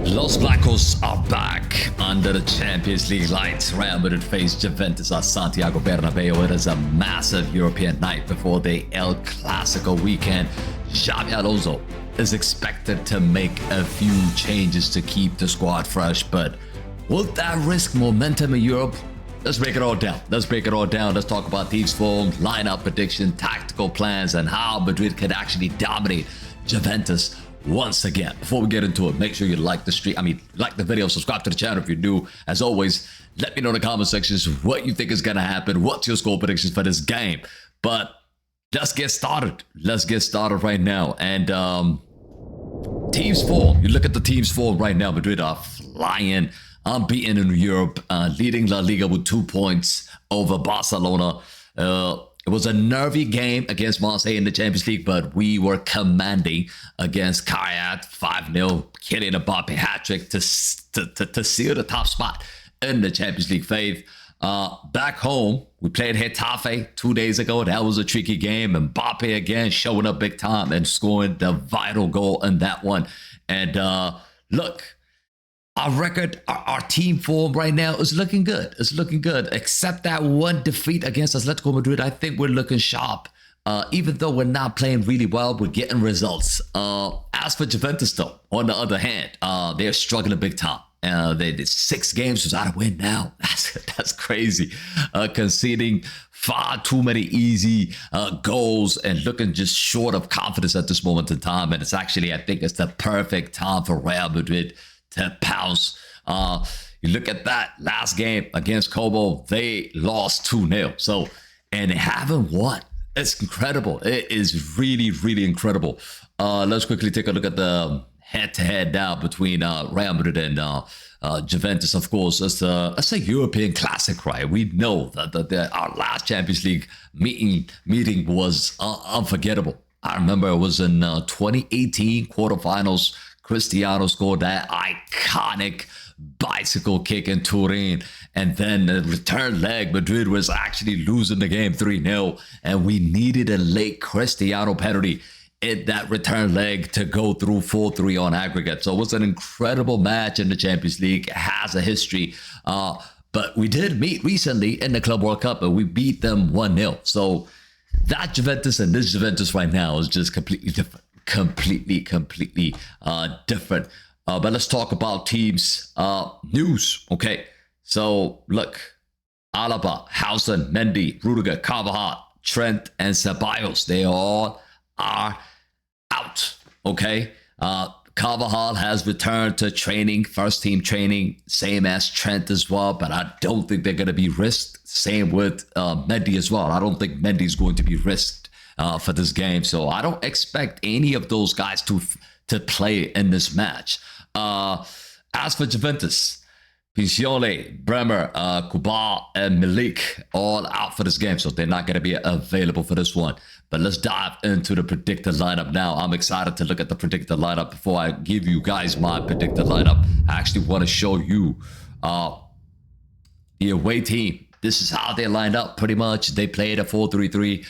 Los Blancos are back under the Champions League lights. Real Madrid face Juventus at Santiago Bernabéu. It is a massive European night before the El Clásico weekend. Xabi Alonso is expected to make a few changes to keep the squad fresh, but will that risk momentum in Europe? Let's break it all down. Let's talk about teams' form, lineup prediction, tactical plans, and how Madrid could actually dominate Juventus once again. Before we get into it, make sure you like the stream. Like the video, subscribe to the channel if you're new. As always, let me know in the comment sections what you think is gonna happen. What's your score predictions for this game? But let's get started. Let's get started right now. And team's form. You look at the team's form right now. Madrid are flying, unbeaten in Europe, leading La Liga with 2 points over Barcelona. It was a nervy game against Marseille in the Champions League, but we were commanding against Kairat 5-0, killing a Mbappe hat-trick to seal the top spot in the Champions League fave. Back home, we played Getafe 2 days ago. That was a tricky game. Mbappe again showing up big time and scoring the vital goal in that one. And look, our record, our team form right now is looking good. It's looking good, except that one defeat against Atletico Madrid. I think we're looking sharp. Even though we're not playing really well, we're getting results. As for Juventus, though, on the other hand, they're struggling big time. They did 6 games without a win now. That's crazy. Conceding far too many easy goals and looking just short of confidence at this moment in time. And it's actually, I think it's the perfect time for Real Madrid to pounce. You look at that last game against Como, they lost 2-0. So, and they haven't won. It's incredible. It is really, really incredible. Let's quickly take a look at the head-to-head now between Real Madrid and Juventus. Of course, it's a European classic, right? We know that our last Champions League meeting was unforgettable. I remember it was in 2018 quarterfinals. Cristiano scored that iconic bicycle kick in Turin. And then the return leg, Madrid was actually losing the game 3-0. And we needed a late Cristiano penalty in that return leg to go through 4-3 on aggregate. So it was an incredible match in the Champions League. It has a history. But we did meet recently in the Club World Cup and we beat them 1-0. So that Juventus and this Juventus right now is just completely different. Completely different. But let's talk about teams news. Okay, so look, Alaba, Huijsen, Mendy, Rüdiger, Carvajal, Trent, and Ceballos, they all are out. Okay, Carvajal has returned to training, first team training, same as Trent as well, but I don't think they're going to be risked. Same with Mendy as well. I don't think Mendy's going to be risked for this game, so I don't expect any of those guys to play in this match. As for Juventus, Pizzoli, Bremer, Kubal, and Milik all out for this game, so they're not going to be available for this one. But let's dive into the predicted lineup now. I'm excited to look at the predicted lineup. Before I give you guys my predicted lineup, I actually want to show you the away team. This is how they lined up pretty much. They played a 4-3-3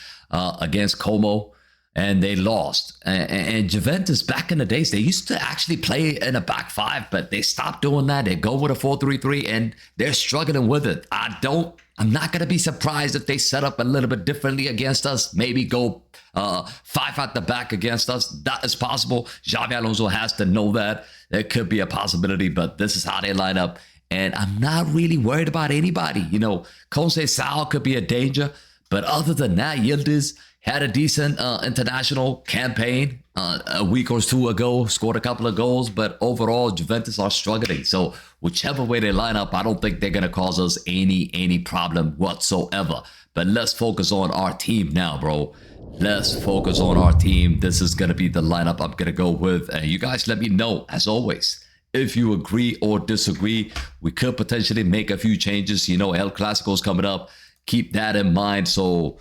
against Como, and they lost. And Juventus, back in the days, they used to actually play in a back 5, but they stopped doing that. They go with a 4-3-3, and they're struggling with it. I'm not going to be surprised if they set up a little bit differently against us. Maybe go 5 at the back against us. That is possible. Xabi Alonso has to know that. It could be a possibility, but this is how they line up. And I'm not really worried about anybody. You know, Conceição could be a danger. But other than that, Yildiz had a decent international campaign a week or 2 ago, scored a couple of goals, but overall, Juventus are struggling. So whichever way they line up, I don't think they're going to cause us any problem whatsoever. But let's focus on our team now, bro. Let's focus on our team. This is going to be the lineup I'm going to go with. And you guys let me know, as always, if you agree or disagree. We could potentially make a few changes. You know, El Clásico is coming up. Keep that in mind. So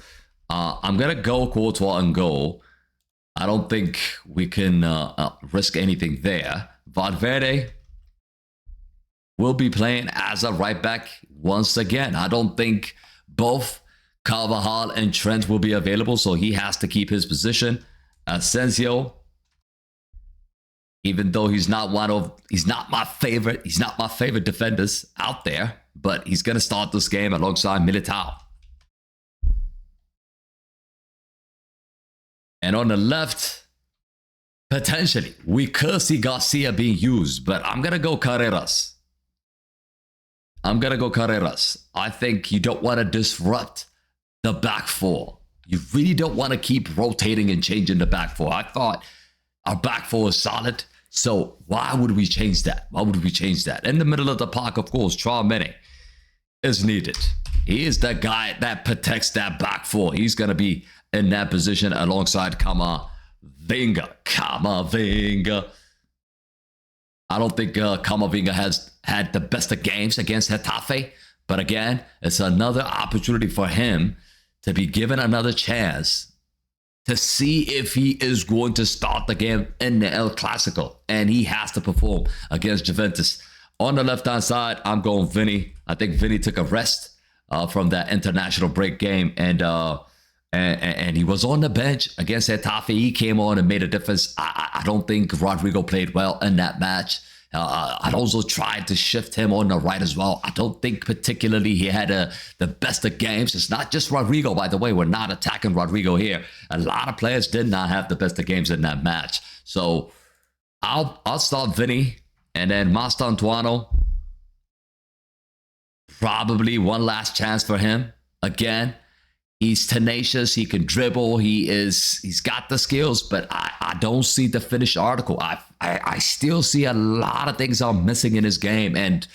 I'm going to go Courtois and goal. I don't think we can risk anything there. Valverde will be playing as a right back once again. I don't think both Carvajal and Trent will be available, so he has to keep his position. Asensio, even though he's not my favorite defenders out there, but he's going to start this game alongside Militao. And on the left, potentially, we could see Garcia being used, but I'm going to go Carreras. I think you don't want to disrupt the back four. You really don't want to keep rotating and changing the back four. I thought our back four is solid, so why would we change that? In the middle of the park, of course, Traoré is needed. He is the guy that protects that back four. He's going to be in that position alongside Camavinga. I don't think Camavinga has had the best of games against Getafe, but again, it's another opportunity for him to be given another chance to see if he is going to start the game in the El Clásico, and he has to perform against Juventus. On the left-hand side, I'm going Vini. I think Vini took a rest from that international break game, and he was on the bench against Getafe. He came on and made a difference. I don't think Rodrigo played well in that match. Alonso tried to shift him on the right as well. I don't think particularly he had the best of games. It's not just Rodrigo, by the way. We're not attacking Rodrigo here. A lot of players did not have the best of games in that match. So I'll start Vinny, and then Mastantuono. Probably one last chance for him. Again, he's tenacious. He can dribble. He's got the skills, but I don't see the finished article. I still see a lot of things are missing in his game, and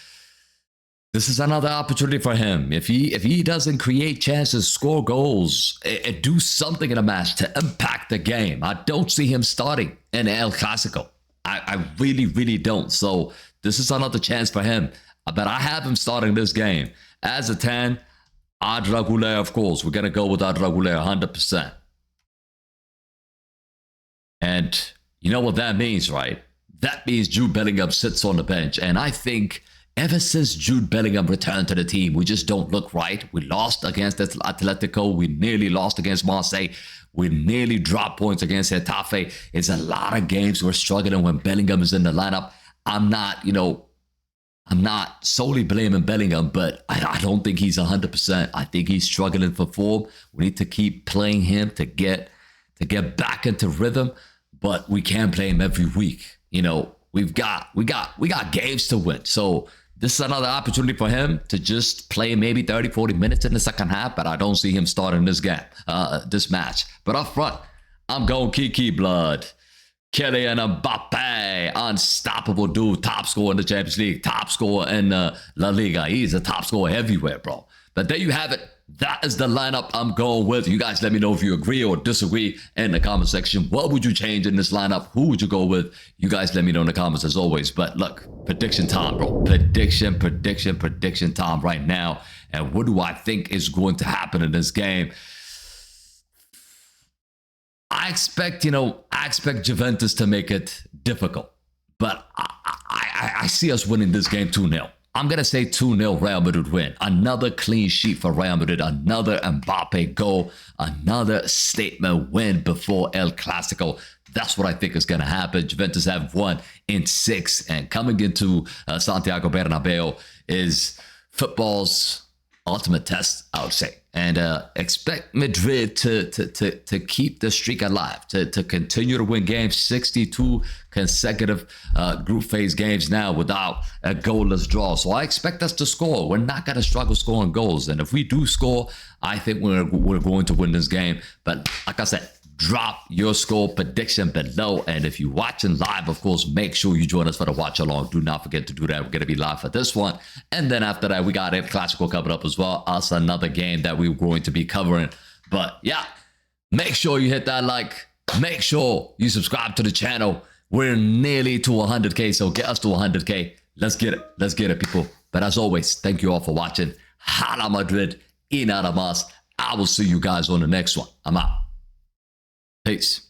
this is another opportunity for him. If he doesn't create chances, score goals, and do something in a match to impact the game, I don't see him starting in El Clásico. I really, really don't. So this is another chance for him. But I have him starting this game as a 10. Arda Güler, of course. We're going to go with Arda Güler 100%. And you know what that means, right? That means Jude Bellingham sits on the bench. And I think ever since Jude Bellingham returned to the team, we just don't look right. We lost against Atletico. We nearly lost against Marseille. We nearly dropped points against Getafe. It's a lot of games we're struggling when Bellingham is in the lineup. I'm not solely blaming Bellingham, but I don't think he's 100%. I think he's struggling for form. We need to keep playing him to get back into rhythm, but we can't play him every week. You know, we got games to win. So this is another opportunity for him to just play maybe 30, 40 minutes in the second half, but I don't see him starting this game, this match. But up front, I'm going Kiki Blood. Kylian Mbappé, unstoppable dude, top scorer in the Champions League, top scorer in La Liga. He's a top scorer everywhere, bro. But there you have it. That is the lineup I'm going with. You guys let me know if you agree or disagree in the comment section. What would you change in this lineup? Who would you go with? You guys let me know in the comments as always. But look, prediction time, bro. Prediction time right now. And what do I think is going to happen in this game? I expect Juventus to make it difficult, but I see us winning this game 2-0. I'm going to say 2-0 Real Madrid win. Another clean sheet for Real Madrid, another Mbappe goal, another statement win before El Clásico. That's what I think is going to happen. Juventus have won in 6, and coming into Santiago Bernabéu is football's ultimate test, I would say. And expect Madrid to keep the streak alive, to continue to win games, 62 consecutive group phase games now without a goalless draw. So I expect us to score. We're not going to struggle scoring goals. And if we do score, I think we're going to win this game. But like I said, drop your score prediction below. And if you're watching live, of course, make sure you join us for the watch along. Do not forget to do that. We're going to be live for this one. And then after that, we got El Clásico coming up as well. Also another game that we're going to be covering. But yeah, make sure you hit that like. Make sure you subscribe to the channel. We're nearly to 100K, so get us to 100K. Let's get it. Let's get it, people. But as always, thank you all for watching. Hala Madrid, y nada más. I will see you guys on the next one. I'm out. Peace.